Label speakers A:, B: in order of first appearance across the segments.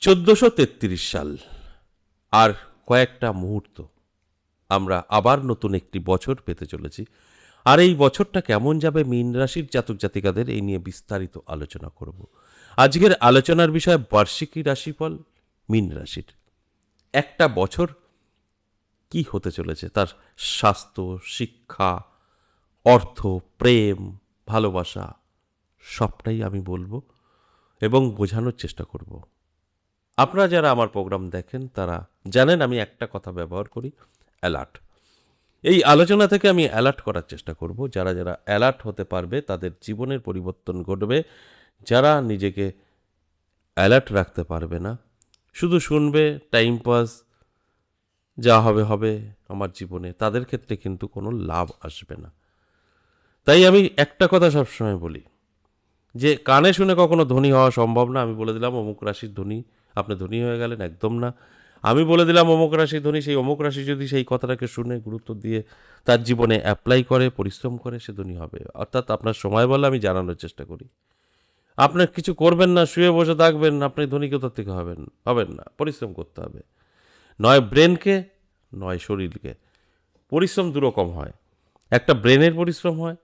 A: 1433 সাল, আর কয়েকটা মুহূর্ত আমরা আবার নতুন একটি বছর পেতে চলেছি। আর এই বছরটা কেমন যাবে মীন রাশির জাতক জাতিকাদের, এই নিয়ে বিস্তারিত আলোচনা করব। আজকের আলোচনার বিষয় বার্ষিকী রাশিফল মীন রাশির। একটা বছর কি হতে চলেছে, তার স্বাস্থ্য, শিক্ষা, অর্থ, প্রেম, ভালোবাসা সবটাই আমি বলবো এবং বোঝানোর চেষ্টা করব। আপনারা যারা আমার প্রোগ্রাম দেখেন তারা জানেন আমি একটা কথা ব্যবহার করি, অ্যালার্ট। এই আলোচনা থেকে আমি অ্যালার্ট করার চেষ্টা করব। যারা যারা অ্যালার্ট হতে পারবে তাদের জীবনের পরিবর্তন ঘটবে। যারা নিজেকে অ্যালার্ট রাখতে পারবে না, শুধু শুনবে টাইম পাস, যা হবে হবে আমার জীবনে, তাদের ক্ষেত্রে কিন্তু কোনো লাভ আসবে না। তাই আমি একটা কথা সবসময় বলি যে কানে শুনে কখনো ধনী হওয়া সম্ভব না। আমি বলে দিলাম অমুক রাশির ধনী, আপনি ধনী হয়ে গেলেন, একদম না। আমি বলে দিলাম অমুক রাশির ধনী, সেই অমুক রাশি যদি সেই কথাটাকে শুনে গুরুত্ব দিয়ে তার জীবনে অ্যাপ্লাই করে, পরিশ্রম করে, সে ধনী হবে। অর্থাৎ আপনার সময় বলে আমি জানানোর চেষ্টা করি, আপনার কিছু করবেন না, শুয়ে বসে থাকবেন, আপনি ধনী কোথা থেকে হবেন? হবেন না। পরিশ্রম করতে হবে, নয় ব্রেনকে, নয় শরীরকে। পরিশ্রম দুরকম হয়, একটা ব্রেনের পরিশ্রম হয়,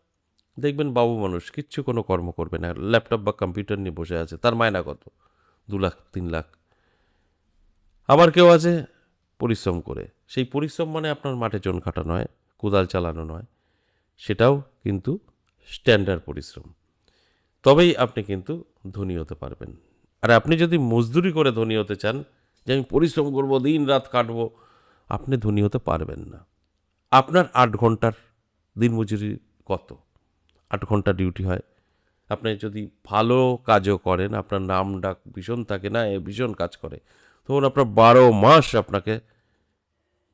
A: দেখবেন বাবু মানুষ কিচ্ছু কোনো কর্ম করবে না, ল্যাপটপ বা কম্পিউটার নিয়ে বসে আছে, তার মায়না কত? 2 লাখ 3 লাখ। আবার কেউ আছে পরিশ্রম করে, সেই পরিশ্রম মানে আপনার মাঠে জন খাটা নয়, কোদাল চালানো নয়, সেটাও কিন্তু স্ট্যান্ডার্ড পরিশ্রম। তবেই আপনি কিন্তু ধনী হতে পারবেন। আর আপনি যদি মজদুরি করে ধনী হতে চান, যে আমি পরিশ্রম করব, দিন রাত কাটবো, আপনি ধনী হতে পারবেন না। আপনার 8 ঘন্টার দিনমজুরি কত? 8 ঘন্টা ডিউটি হয়। আপনি যদি ভালো কাজও করেন, আপনার নাম ডাক ভীষণ থাকে, না এ ভীষণ কাজ করে, তখন আপনার 12 মাস আপনাকে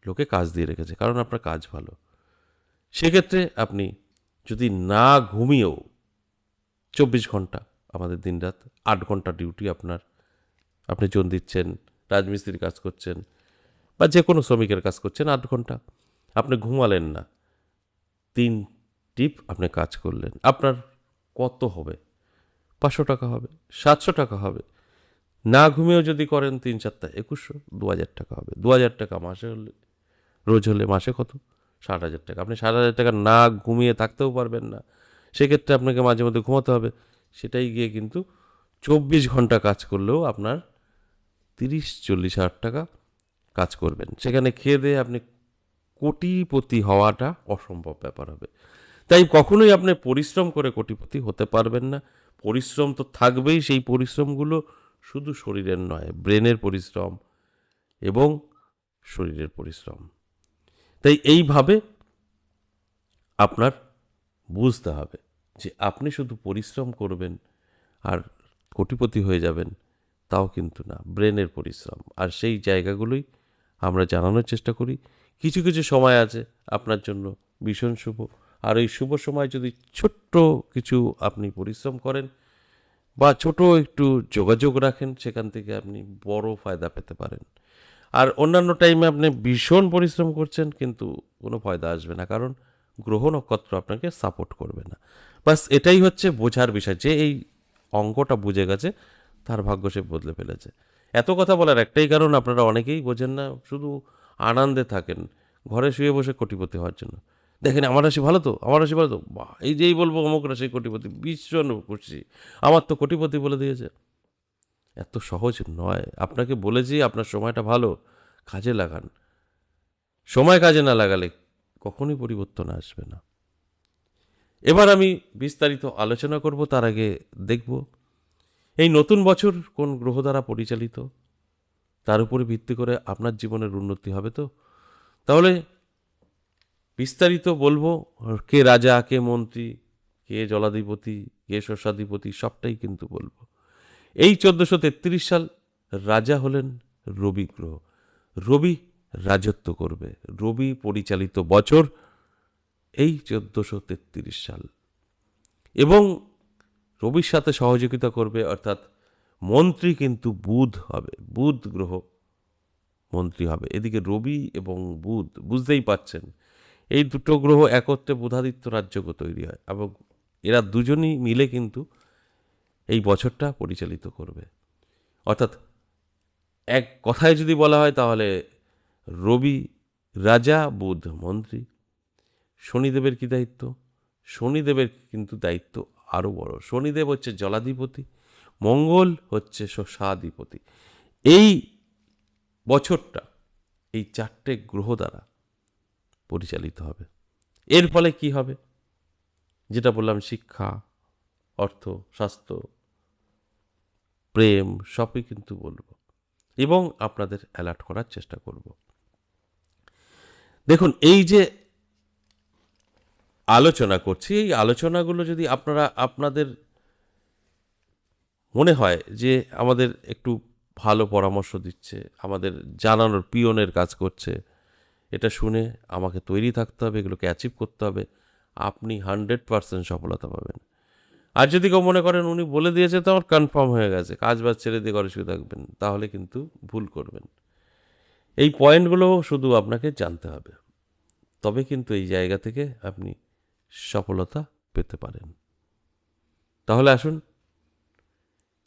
A: লোকে কাজ দিয়ে রেখেছে, কারণ আপনার কাজ ভালো। সেক্ষেত্রে আপনি যদি না ঘুমিয়েও 24 ঘন্টা আমাদের দিনরাত, 8 ঘন্টা ডিউটি আপনার, আপনি জন দিচ্ছেন, রাজমিস্ত্রির কাজ করছেন বা যে কোনো শ্রমিকের কাজ করছেন, 8 ঘন্টা আপনি ঘুমালেন না, 3 টিপ আপনি কাজ করলেন, আপনার কত হবে? 500 টাকা হবে, 700 টাকা হবে। না ঘুমিয়েও যদি করেন 3 4টা 2100, 2000 টাকা হবে। 2000 টাকা মাসে হলে, রোজ হলে মাসে কত? 60,000 টাকা। আপনি 60,000 টাকা না ঘুমিয়ে থাকতেও পারবেন না, সেক্ষেত্রে আপনাকে মাঝে মধ্যে ঘুমাতে হবে। সেটাই গিয়ে কিন্তু 24 ঘন্টা কাজ করলেও আপনার 30-40 হাজার টাকা কাজ করবেন, সেখানে খেয়ে দিয়ে আপনি কোটিপতি হওয়াটা অসম্ভব ব্যাপার হবে। তাই কখনোই আপনি পরিশ্রম করে কোটিপতি হতে পারবেন না। পরিশ্রম তো থাকবেই, সেই পরিশ্রমগুলো শুধু শরীরের নয়, ব্রেনের পরিশ্রম এবং শরীরের পরিশ্রম। তাই এইভাবে আপনার বুঝতে হবে যে আপনি শুধু পরিশ্রম করবেন আর কোটিপতি হয়ে যাবেন, তাও কিন্তু না। ব্রেনের পরিশ্রম, আর সেই জায়গাগুলোই আমরা জানানোর চেষ্টা করি। কিছু কিছু সময় আছে আপনার জন্য ভীষণ শুভ, আর এই শুভ সময় যদি ছোট্ট কিছু আপনি পরিশ্রম করেন বা ছোট একটু যোগাযোগ রাখেন, সেখান থেকে আপনি বড় ফায়দা পেতে পারেন। আর অন্যান্য টাইমে আপনি ভীষণ পরিশ্রম করছেন কিন্তু কোনো ফায়দা আসবে না, কারণ গ্রহ নক্ষত্র আপনাকে সাপোর্ট করবে না। বাস এটাই হচ্ছে বোঝার বিষয়, যে এই অঙ্কটা বুঝে গেছে তার ভাগ্য সে বদলে ফেলেছে। এত কথা বলার একটাই কারণ, আপনারা অনেকেই বোঝেন না, শুধু আনন্দে থাকেন ঘরে শুয়ে বসে কোটিপতি হওয়ার জন্য। দেখেন আমার রাশি ভালো তো, আমার রাশি ভালো তো, বাহ, এই যেই বলবো অমুক রাশি কোটিপতি, ভীষণ খুশি, আমার তো কোটিপতি বলে দিয়েছে। এত সহজ নয়। আপনাকে বলেছি আপনার সময়টা ভালো, কাজে লাগান। সময় কাজে না লাগালে কখনোই পরিবর্তন আসবে না। এবার আমি বিস্তারিত আলোচনা করব, তার আগে দেখব এই নতুন বছর কোন গ্রহ দ্বারা পরিচালিত, তার উপরে ভিত্তি করে আপনার জীবনের উন্নতি হবে। তো তাহলে বিস্তারিত বলবো, কে রাজা, কে মন্ত্রী, কে জলাধিপতি, কে শস্যাধিপতি, সবটাই কিন্তু বলবো। এই 1433 সাল রাজা হলেন রবি গ্রহ। রবি রাজত্ব করবে, রবি পরিচালিত বছর এই 1433 সাল। এবং রবির সাথে সহযোগিতা করবে, অর্থাৎ মন্ত্রী কিন্তু বুধ হবে, বুধ গ্রহ মন্ত্রী হবে। এদিকে রবি এবং বুধ, বুঝতেই পাচ্ছেন এই দুটো গ্রহ একত্রে বুধাদিত্য রাজ্যকে তৈরি হয়, এবং এরা দুজনই মিলে কিন্তু এই বছরটা পরিচালিত করবে। অর্থাৎ এক কথায় যদি বলা হয় তাহলে রবি রাজা, বুধ মন্ত্রী। শনিদেবের কি দায়িত্ব? শনিদেবের কিন্তু দায়িত্ব আরও বড়। শনিদেব হচ্ছে জলাধিপতি, মঙ্গল হচ্ছে শ্মশাধিপতি। এই বছরটা এই 4টে গ্রহ দ্বারা পরিচালিত হবে। এর ফলে কি হবে? যেটা বললাম, শিক্ষা, অর্থ, স্বাস্থ্য, প্রেম সবই কিন্তু বলবো, এবং আপনাদের অ্যালার্ট করার চেষ্টা করব। দেখুন, এই যে আলোচনা করছি, এই আলোচনাগুলো যদি আপনাদের মনে হয় যে আমাদের একটু ভালো পরামর্শ দিচ্ছে, আমাদের জানানোর পিয়নের কাজ করছে, এটা শুনে আমাকে তৈরি থাকতে হবে, এগুলোকে অ্যাচিভ করতে হবে, আপনি 100% সফলতা পাবেন। আর যদি কেউ মনে করেন উনি বলে দিয়েছে তো আমার কনফার্ম হয়ে গেছে, কাজ বাজ ছেড়ে দিয়ে ঘরে শুয়ে থাকবেন, তাহলে কিন্তু ভুল করবেন। এই পয়েন্টগুলো শুধু আপনাকে জানতে হবে, তবে কিন্তু এই জায়গা থেকে আপনি সফলতা পেতে পারেন। তাহলে আসুন,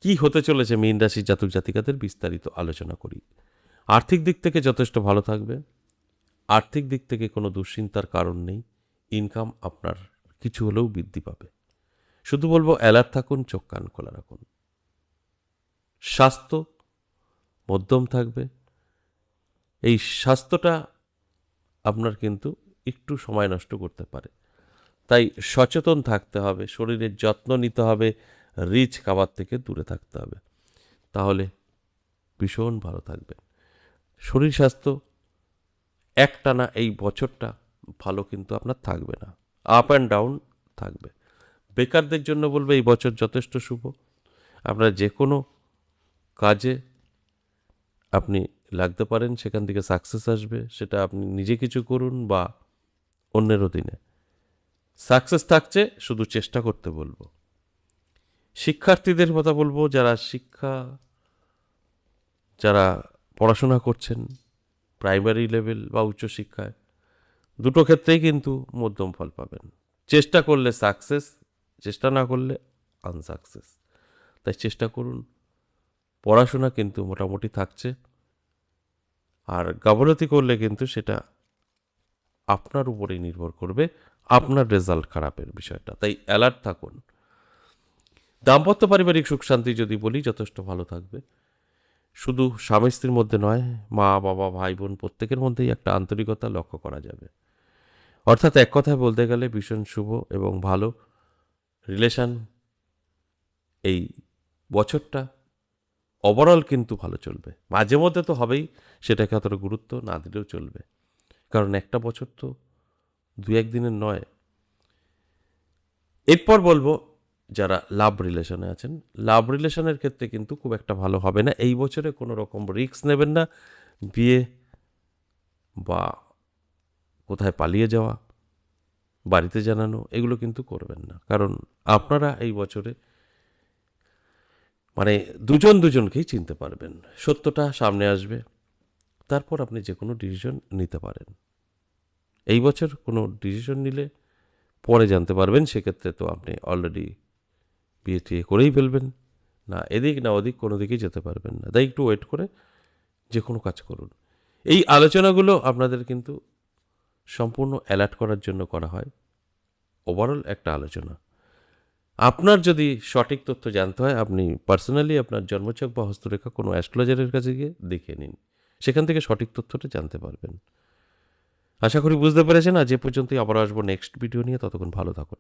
A: কি হতে চলেছে মীন রাশির জাতক জাতিকাদের বিস্তারিত আলোচনা করি। আর্থিক দিক থেকে যথেষ্ট ভালো থাকবে। আর্থিক দিক থেকে কোনো দুশ্চিন্তার কারণ নেই। ইনকাম আপনার কিছু হলেও বৃদ্ধি পাবে। শুধু বলবো, অ্যালার্ট থাকুন, চোখ কান খোলা রাখুন। স্বাস্থ্য মধ্যম থাকবে। এই স্বাস্থ্যটা আপনার কিন্তু একটু সময় নষ্ট করতে পারে, তাই সচেতন থাকতে হবে, শরীরের যত্ন নিতে হবে, রিচ খাবার থেকে দূরে থাকতে হবে, তাহলে ভীষণ ভালো থাকবেন। শরীর স্বাস্থ্য একটানা এই বছরটা ভালো কিন্তু আপনার থাকবে না, আপ অ্যান্ড ডাউন থাকবে। বেকারদের জন্য বলবো, এই বছর যথেষ্ট শুভ। আপনারা যে কোনো কাজে আপনি লাগতে পারেন, সেখান থেকে সাকসেস আসবে। সেটা আপনি নিজে কিছু করুন বা অন্যের অধীনে, সাকসেস থাকছে, শুধু চেষ্টা করতে বলবো। শিক্ষার্থীদের কথা বলবো, যারা পড়াশোনা করছেন প্রাইমারি লেভেল বা উচ্চশিক্ষায়, দুটো ক্ষেত্রেই কিন্তু মধ্যম ফল পাবেন। চেষ্টা করলে সাকসেস, চেষ্টা না করলে আনসাকসেস। তাই চেষ্টা করুন। পড়াশোনা কিন্তু মোটামুটি থাকছে, আর গাফলতি করলে কিন্তু সেটা আপনার উপরেই নির্ভর করবে, আপনার রেজাল্ট খারাপের বিষয়টা। তাই অ্যালার্ট থাকুন। দাম্পত্য পারিবারিক সুখ শান্তি যদি বলি, যথেষ্ট ভালো থাকবে। শুধু স্বামী স্ত্রীর মধ্যে নয়, মা বাবা ভাই বোন প্রত্যেকের মধ্যেই একটা আন্তরিকতা লক্ষ্য করা যাবে। অর্থাৎ এক কথায় বলতে গেলে ভীষণ শুভ এবং ভালো রিলেশন এই বছরটা ওভারঅল কিন্তু ভালো চলবে। মাঝে মধ্যে তো হবেই, সেটাকে অতটা গুরুত্ব না দিলেও চলবে, কারণ একটা বছর তো 2-1 দিনের নয়। এরপর বলবো, যারা লাভ রিলেশনে আছেন, লাভ রিলেশনের ক্ষেত্রে কিন্তু খুব একটা ভালো হবে না এই বছরে। কোনো রকম রিস্ক নেবেন না। বিয়ে বা কোথায় পালিয়ে যাওয়া, বাড়িতে জানানো, এগুলো কিন্তু করবেন না, কারণ আপনারা এই বছরে মানে দুজনকেই চিনতে পারবেন, সত্যটা সামনে আসবে, তারপর আপনি যে কোনো ডিসিশন নিতে পারেন। এই বছর কোনো ডিসিশন নিলে পরে জানতে পারবেন, সেক্ষেত্রে তো আপনি অলরেডি বিয়ে টিয়ে করেই ফেলবেন, না এদিক না ওদিক কোনো দিকেই যেতে পারবেন না। তাই একটু ওয়েট করে যে কোনো কাজ করুন। এই আলোচনাগুলো আপনাদের কিন্তু সম্পূর্ণ অ্যালার্ট করার জন্য করা হয়, ওভারঅল একটা আলোচনা। আপনার যদি সঠিক তথ্য জানতে হয়, আপনি পার্সোনালি আপনার জন্মছক বা হস্তরেখা কোনো অ্যাস্ট্রোলজারের কাছে গিয়ে দেখিয়ে নিন, সেখান থেকে সঠিক তথ্যটা জানতে পারবেন। আশা করি বুঝতে পেরেছেন। আজ এ পর্যন্তই, আবার আসবো নেক্সট ভিডিও নিয়ে। ততক্ষণ ভালো থাকুন।